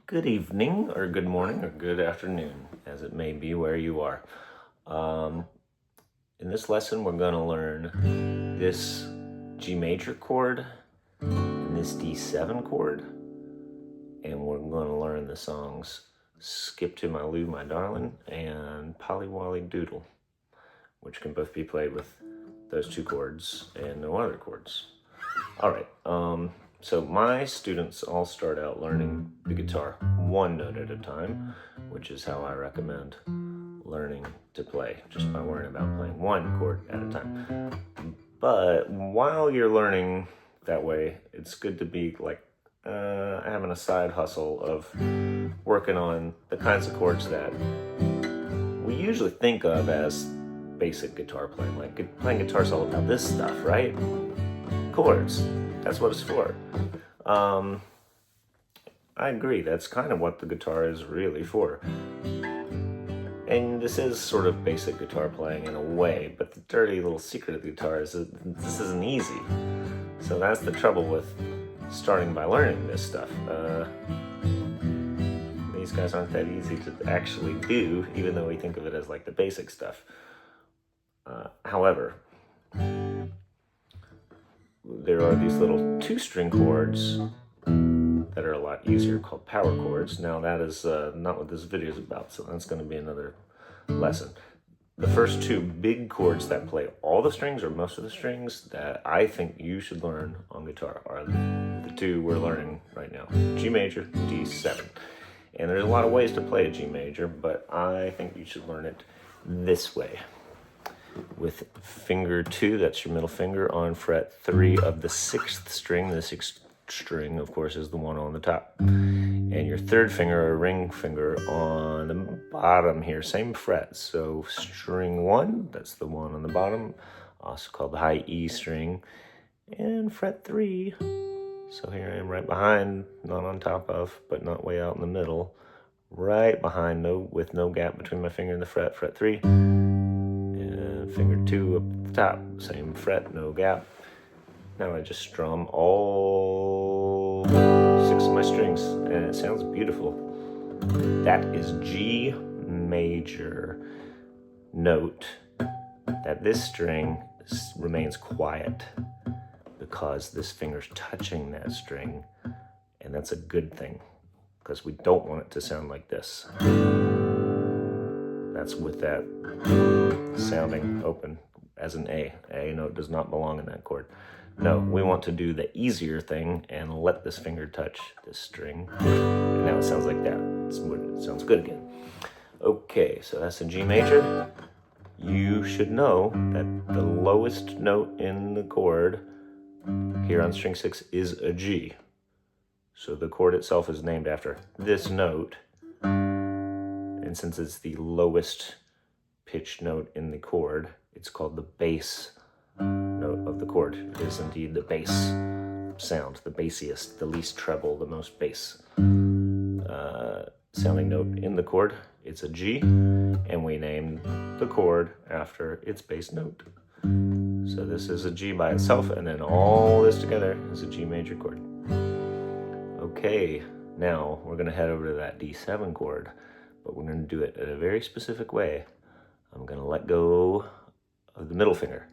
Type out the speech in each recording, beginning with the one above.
Good evening, or good morning, or good afternoon, as it may be where you are. In this lesson, we're going to learn this G major chord and this D7 chord, and we're going to learn the songs Skip to My Lou, My Darling, and Polly Wolly Doodle, which can both be played with those two chords and no other chords. All right, so my students all start out learning the guitar one note at a time, which is how I recommend learning to play, just by worrying about playing one chord at a time. But while you're learning that way, it's good to be like having a side hustle of working on the kinds of chords that we usually think of as basic guitar playing. Like playing guitar is all about this stuff, right? Chords. That's what it's for. I agree, that's kind of what the guitar is really for. And this is sort of basic guitar playing in a way, but the dirty little secret of the guitar is that this isn't easy. So that's the trouble with starting by learning this stuff. These guys aren't that easy to actually do, even though we think of it as like the basic stuff. However, there are these little two-string chords that are a lot easier, called power chords. Now that is not what this video is about, so that's going to be another lesson. The first two big chords that play all the strings or most of the strings that I think you should learn on guitar are the two we're learning right now, G major, D7. And there's a lot of ways to play a G major, but I think you should learn it this way. With finger 2, that's your middle finger, on fret 3 of the 6th string. The 6th string, of course, is the one on the top. And your third finger, or ring finger, on the bottom here, same fret. So string 1, that's the one on the bottom, also called the high E string, and fret 3. So here I am right behind, not on top of, but not way out in the middle, right behind, with no gap between my finger and the fret, fret 3. Finger 2 up at the top, same fret, no gap. Now I just strum all 6 of my strings, and it sounds beautiful. That is G major. Note that this string remains quiet because this finger's touching that string, and that's a good thing, because we don't want it to sound like this. That's with that sounding open as an A. A note does not belong in that chord. No, we want to do the easier thing and let this finger touch this string. And now it sounds like that. It sounds good again. Okay, so that's a G major. You should know that the lowest note in the chord here on string 6 is a G. So the chord itself is named after this note. And since it's the lowest pitch note in the chord, it's called the bass note of the chord. It is indeed the bass sound, the bassiest, the least treble, the most bass sounding note in the chord. It's a G, and we named the chord after its bass note. So this is a G by itself, and then all this together is a G major chord. Okay, now we're going to head over to that D7 chord, but we're going to do it in a very specific way. I'm going to let go of the middle finger.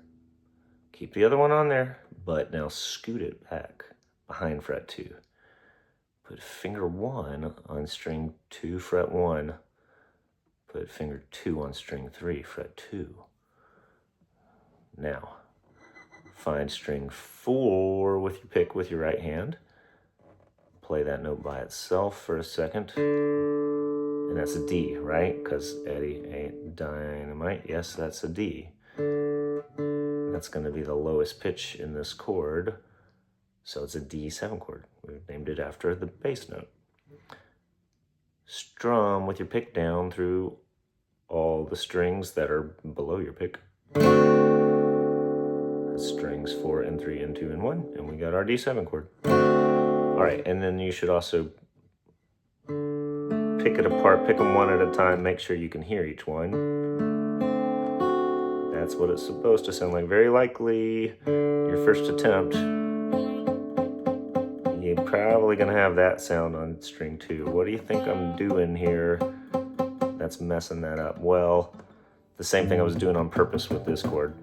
Keep the other one on there, but now scoot it back behind fret 2. Put finger 1 on string 2, fret 1. Put finger 2 on string 3, fret 2. Now, find string 4 with your pick with your right hand. Play that note by itself for a second. And that's a D, right? Because Eddie ain't dynamite. Yes, that's a D. That's going to be the lowest pitch in this chord. So it's a D7 chord. We've named it after the bass note. Strum with your pick down through all the strings that are below your pick. That's strings 4 and 3 and 2 and 1. And we got our D7 chord. All right, and then you should also pick it apart, pick them one at a time, make sure you can hear each one. That's what it's supposed to sound like. Very likely, your first attempt, you probably gonna have that sound on string 2. What do you think I'm doing here that's messing that up? Well, the same thing I was doing on purpose with this chord.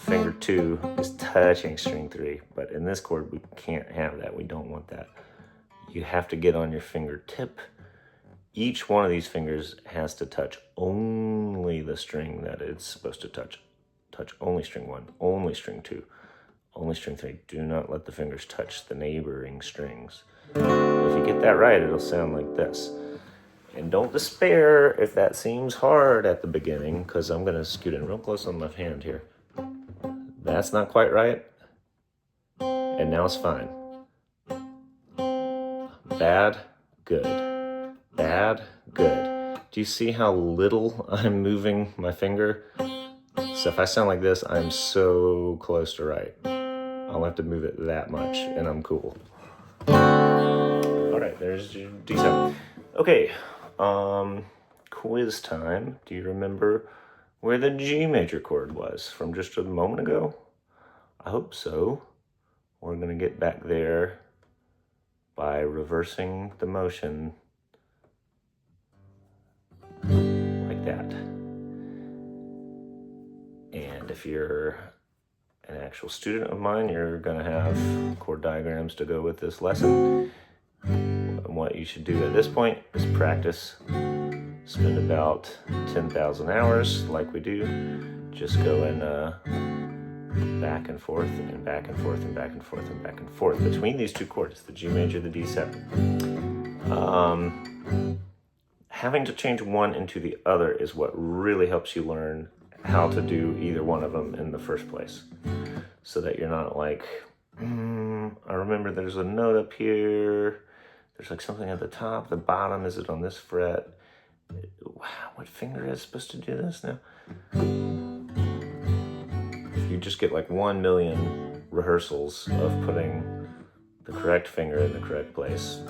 Finger 2 is touching string 3, but in this chord we can't have that. We don't want that. You have to get on your fingertip. Each one of these fingers has to touch only the string that it's supposed to touch. Touch only string 1, only string 2, only string 3. Do not let the fingers touch the neighboring strings. If you get that right, it'll sound like this. And don't despair if that seems hard at the beginning, because I'm going to scoot in real close on my hand here. That's not quite right. And now it's fine. Bad, good. Bad, good. Do you see how little I'm moving my finger? So if I sound like this, I'm so close to right. I'll have to move it that much, and I'm cool. All right, there's your D7. Okay, quiz time. Do you remember where the G major chord was from just a moment ago? I hope so. We're gonna get back there by reversing the motion like that. And if you're an actual student of mine, you're gonna have chord diagrams to go with this lesson. And what you should do at this point is practice. Spend about 10,000 hours like we do. Just going back and forth and back and forth and back and forth and back and forth between these two chords, the G major, the D7. Having to change one into the other is what really helps you learn how to do either one of them in the first place. So that you're not like, I remember there's a note up here. There's like something at the top, the bottom, is it on this fret? What finger is supposed to do this now? If you just get like 1 million rehearsals of putting the correct finger in the correct place,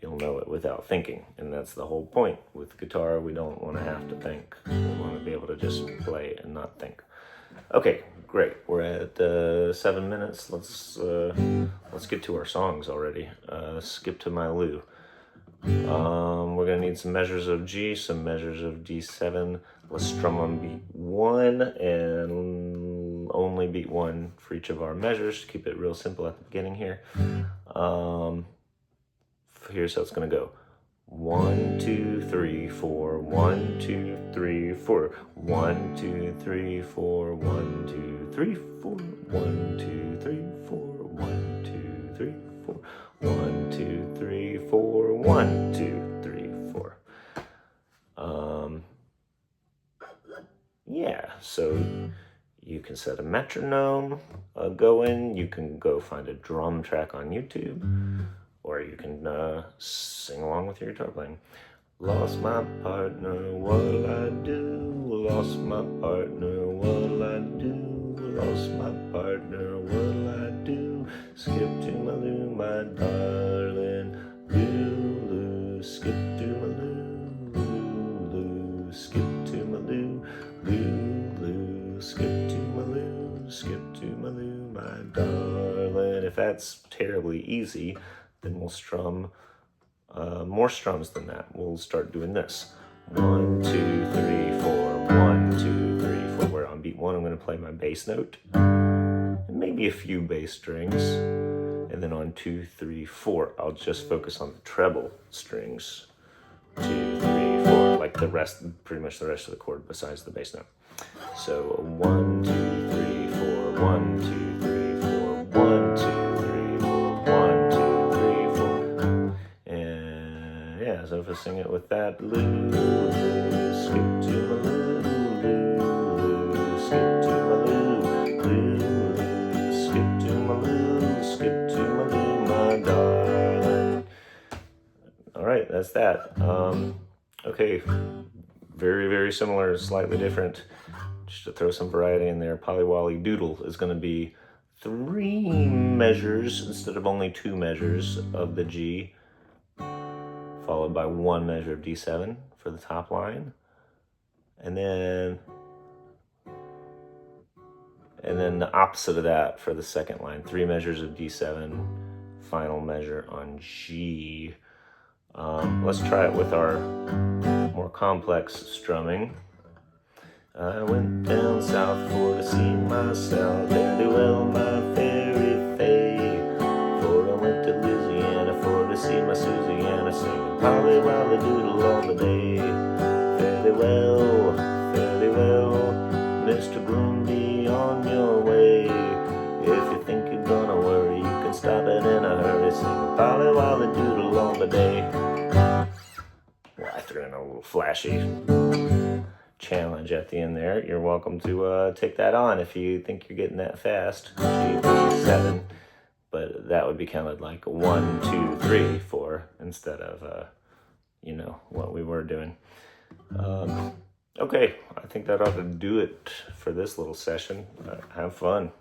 you'll know it without thinking. And that's the whole point. With guitar, we don't want to have to think. We want to be able to just play and not think. Okay, great. We're at 7 minutes. Let's get to our songs already. Skip to my Lou. We're gonna need some measures of G, some measures of D7. Let's strum on beat 1 and only beat 1 for each of our measures. Keep it real simple at the beginning here. Here's how it's gonna go. 1, 2, 3, 4. 1, 2, 3, 4. 1, 2, 3, 4. 1, 2, 3, 4. 1, 2, 3, 4. 1, 2, 3, 4. 1, 2, 3, 4. 1, 2, 3, 4. Yeah, so you can set a metronome going. You can go find a drum track on YouTube, or you can sing along with your guitar playing. Lost my partner, what'll I do? Lost my partner, what'll I do? Lost my partner, what'll I do? Skip to my Lou, my darling. Lou, skip to my Lou, skip to my Lou, skip to my Lou, skip to my Lou, my darling. If that's terribly easy, then we'll strum more strums than that. We'll start doing this. 1, 2, 3, 4. 1, 2, 3, 4. Where on beat 1, I'm going to play my bass note, and maybe a few bass strings. And then on 2, 3, 4, I'll just focus on the treble strings. 2, 3, 4, like the rest, pretty much the rest of the chord besides the bass note. So 1, 2, 3, 4. 1, 2, 3, 4. 1, 2, 3, 4. 1, 2, 3, 4. And yeah, so if I sing it with that, Lou, skip to my Lou, skip to my Lou, skip to my Lou, skip to my Lou, my darling. All right, that's that. Okay, very, very similar, slightly different. Just to throw some variety in there, Wolly, Doodle is going to be 3 measures instead of only 2 measures of the G, followed by 1 measure of D7 for the top line, and then the opposite of that for the second line, 3 measures of D7 final measure on G. Let's try it with our more complex strumming. I went down south for to see myself, and do well my fairy fay. For I went to Louisiana for to see my Susiana, singing Polly Wolly Doodle all the day. Fairly well, Mr. Groom, be on your way. If you think you're gonna worry, you can stop it in a hurry, singing Polly Wolly Doodle all the day. Well, I threw in a little flashy challenge at the end there. You're welcome to take that on if you think you're getting that fast. G7, but that would be counted like 1, 2, 3, 4 instead of you know, what we were doing. Okay, I think that ought to do it for this little session. Have fun.